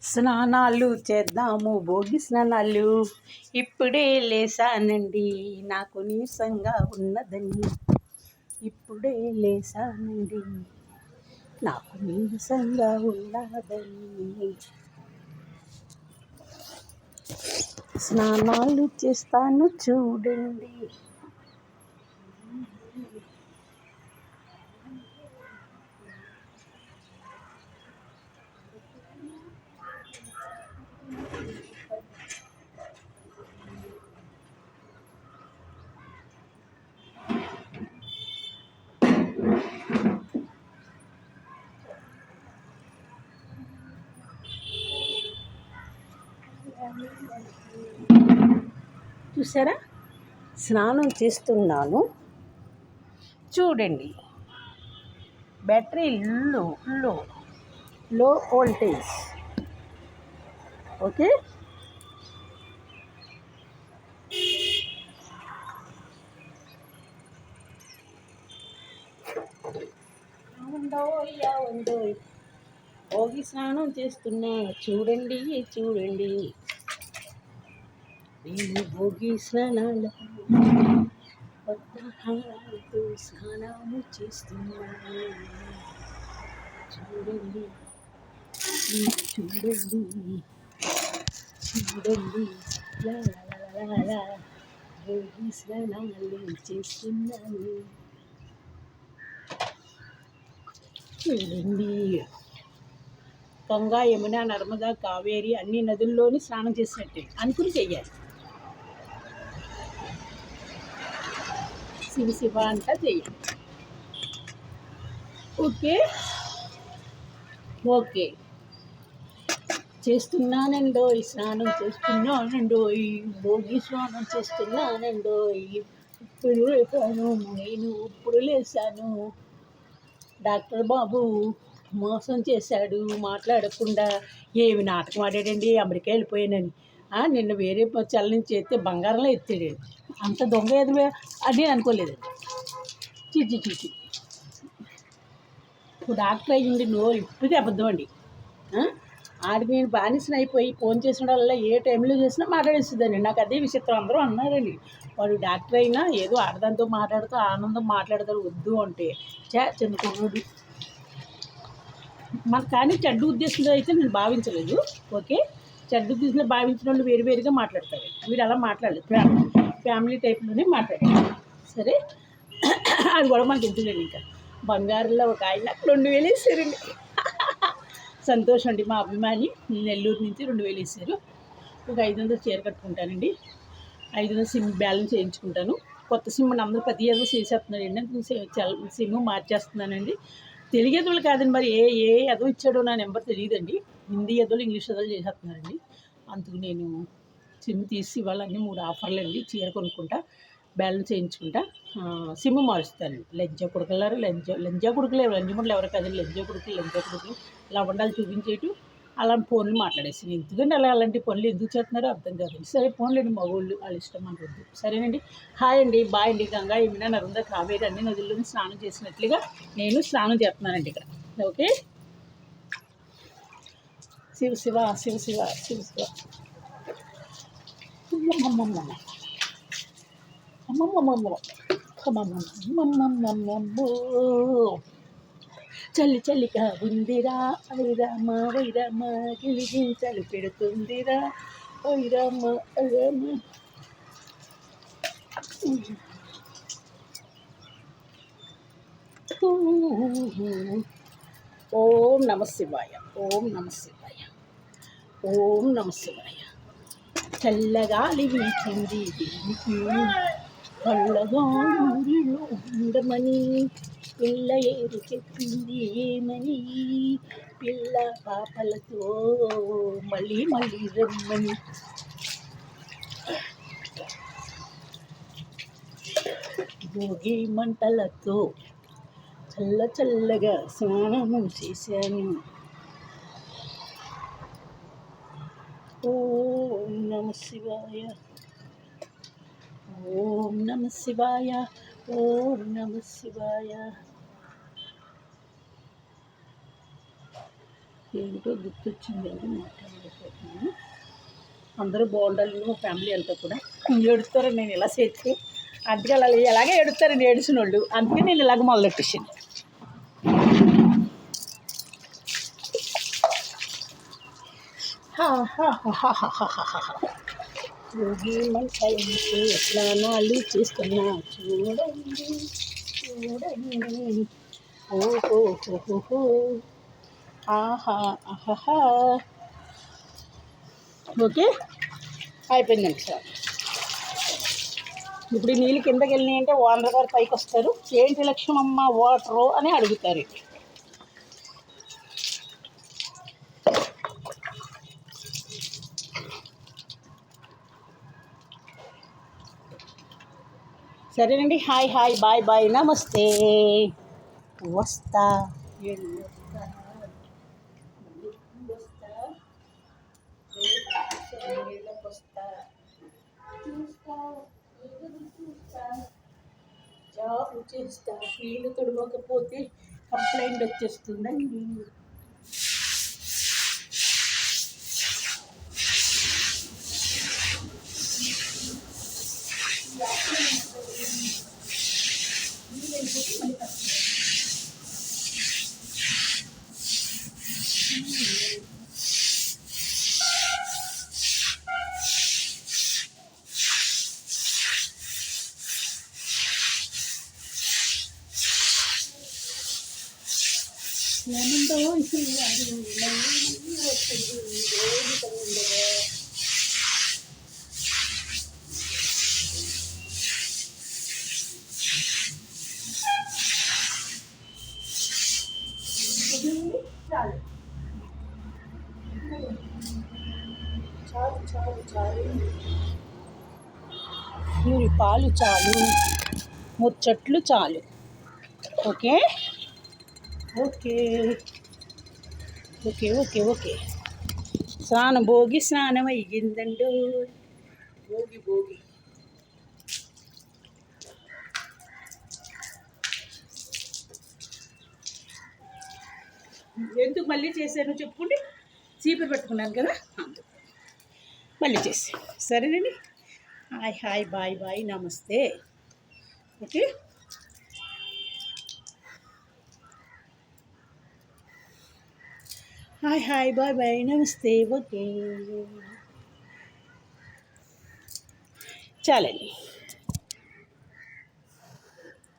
స్నానాలు చేద్దాము భోగి స్నానాలు. ఇప్పుడే లేసానండి నాకు నీరసంగా ఉన్నదని. ఇప్పుడే లేసానండి నాకు నీరసంగా ఉన్నదని. స్నానాలు చేస్తాను చూడండి. చూసారా, స్నానం చేస్తున్నాను చూడండి. బ్యాటరీ లో లో లో వోల్టేజ్. ఓకే, భోగి స్నానం చేస్తున్నా చూడండి చూడండి. నేను భోగి స్నానాలతో స్నానము చేస్తున్నాను చూడండి చూడండి చూడండి. భోగి స్నానాలు చేస్తున్నాను చూడండి. గంగా, యమున, నర్మదా, కావేరి అన్ని నదుల్లోని స్నానం చేసినట్టే అనుకుని చెయ్యాలి. శివ శివ అంతా చెయ్యాలి. ఓకే ఓకే, చేస్తున్నానండో స్నానం చేస్తున్నానండో, భోగి స్నానం చేస్తున్నానండో. ఇప్పుడు లేసాను నేను, ఇప్పుడు లేసాను. డాక్టర్ బాబు మోసం చేశాడు, మాట్లాడకుండా. ఏమి నాటకం ఆడాడండి, అమెరికా వెళ్ళిపోయానని. నిన్న వేరే చల్ల నుంచి ఎత్తే బంగారంలో ఎత్తాడు. అంత దొంగ ఎదురు అని అనుకోలేదండి. చిచి చిచి, ఇప్పుడు డాక్టర్ అయ్యింది ఇప్పుడే అబద్ధం అండి. ఆడికి నేను బానిసని అయిపోయి ఫోన్ చేసిన వల్ల ఏ టైంలో చేసినా మాట్లాడేస్తుందండి. నాకు అదే విచిత్రం. అందరూ అన్నారండి, వాడు డాక్టర్ అయినా ఏదో ఆడదాంతో మాట్లాడుతూ ఆనందం మాట్లాడతాడు వద్దు అంటే. చిన్నకున్నాడు మన, కానీ చెడ్డ ఉద్దేశంలో అయితే నేను భావించలేదు. ఓకే, చెడ్డ ఉద్దేశంలో భావించిన వాళ్ళు వేరుగా మాట్లాడతారు. వీడు అలా మాట్లాడలేదు, ఫ్యామిలీ టైప్లోనే మాట్లాడారు. సరే, అది కూడా మనకి ఎందుకులేండి. ఇంకా బంగారులో ఒక ఆయన 2000 వేసారండి. సంతోషం అండి, మా అభిమాని నెల్లూరు నుంచి 2000 వేసారు. ఒక 500 చీర కట్టుకుంటానండి, 500 సిమ్ బ్యాలెన్స్ చేయించుకుంటాను. కొత్త సిమ్ని అందరూ 10 ఏదో చేసేస్తున్నారండి. సిమ్ మార్చేస్తున్నానండి. తెలుగు ఎదులు కాదండి, మరి ఏ ఎదో ఇచ్చాడో నా నెంబర్ తెలియదండి. హిందీ ఎదోలు, ఇంగ్లీష్ ఎదోలు చేసేస్తున్నారండి. అందుకు నేను సిమ్ తీసి ఇవాళ 3 ఆఫర్లు అండి. చీర కొనుక్కుంటా, బ్యాలెన్స్ చేయించుకుంటా, సిమ్ మారుస్తానండి. లంజా కొడుకులారు, లంజా కొడుకులు ఎవరు కాదండి, లంజా కొడుకులు ఇలా ఉండాలి చూపించేటు అలా ఫోన్లు మాట్లాడేసి. ఎందుకంటే అలాంటి పనులు ఎందుకు చేస్తున్నారో అర్థం కాదు. సరే, ఫోన్లేండి మగోళ్ళు, వాళ్ళ ఇష్టం అనుకోద్దు. సరేనండి, హాయ్ అండి, బాయ్ అండి. గంగా, యమున, నర్మదా, కావేరి అన్ని నదుల్లోని స్నానం చేసినట్లుగా నేను స్నానం చేస్తున్నానండి ఇక్కడ. ఓకే, శివ శివ శివ శివ శివ శివ. చల్లి చల్లిగా ఉందిరా ఐరామ వైరామ, గిలిగించలు పెడుతుందిరా వైరామ ఐరామ. ఓం నమ శివాయ, ఓం నమ శివాయ, ఓం నమ శివాయ. చల్లగాలి వీచింది దీనికి, చల్లగా ఊరిలో ఉండమని పిల్ల ఏరు చెప్పింది ఏమని. పిల్ల పాపలతో మళ్ళీ మళ్ళీ రమ్మని. భోగి మంటలతో చల్లగా స్నానము చేశాను. ఓం నమ శివాయ, ఓం నమ శివాయ, ఓం నమ శివాయ. ఏంటో గుర్తొచ్చిందండి మాట్లాడలేకపోతున్నాను. అందరూ బాగుండాలి, మా ఫ్యామిలీ అంతా కూడా. ఏడుస్తారని నేను ఇలా చేస్తే అందుకే అలా ఎలాగే ఏడుస్తారని ఏడిసిన వాళ్ళు, అందుకే నేను ఇలాగ మొదలెట్టేసాను. భోగి మంటలు స్నానాలు చేస్తున్నా చూడండి చూడండి, ఓహో ఆహా ఆహా. ఓకే, అయిపోయిందండి సార్. ఇప్పుడు ఈ నీళ్ళు కిందకి వెళ్ళినాయి అంటే ఓనర్ గారు పైకి వస్తారు, ఏంటి లక్ష్మమ్మ వాటరు అని అడుగుతారు. సరేనండి, హాయ్ హాయ్ బాయ్ బాయ్ నమస్తే. వస్తా జాబ్ చేస్తా, నీళ్ళు తొడవకపోతే కంప్లైంట్ వచ్చేస్తుందండి. చాలు చాలు చాలు చాలు, నూరి పాలు చాలు, ముచ్చట్లు చాలు. Okay okay okay okay okay. స్నానం భోగి స్నానం అయ్యిందండు, భోగి భోగి. ఎందుకు మళ్ళీ చేశాను చెప్పుకుంటే, చీపురు పెట్టుకున్నాను కదా, మళ్ళీ చేసి. సరేనండి, హాయ్ హాయ్ బాయ్ బాయ్ నమస్తే. Okay, hi hi bye bye నమస్తే. ఓకే చాలండి.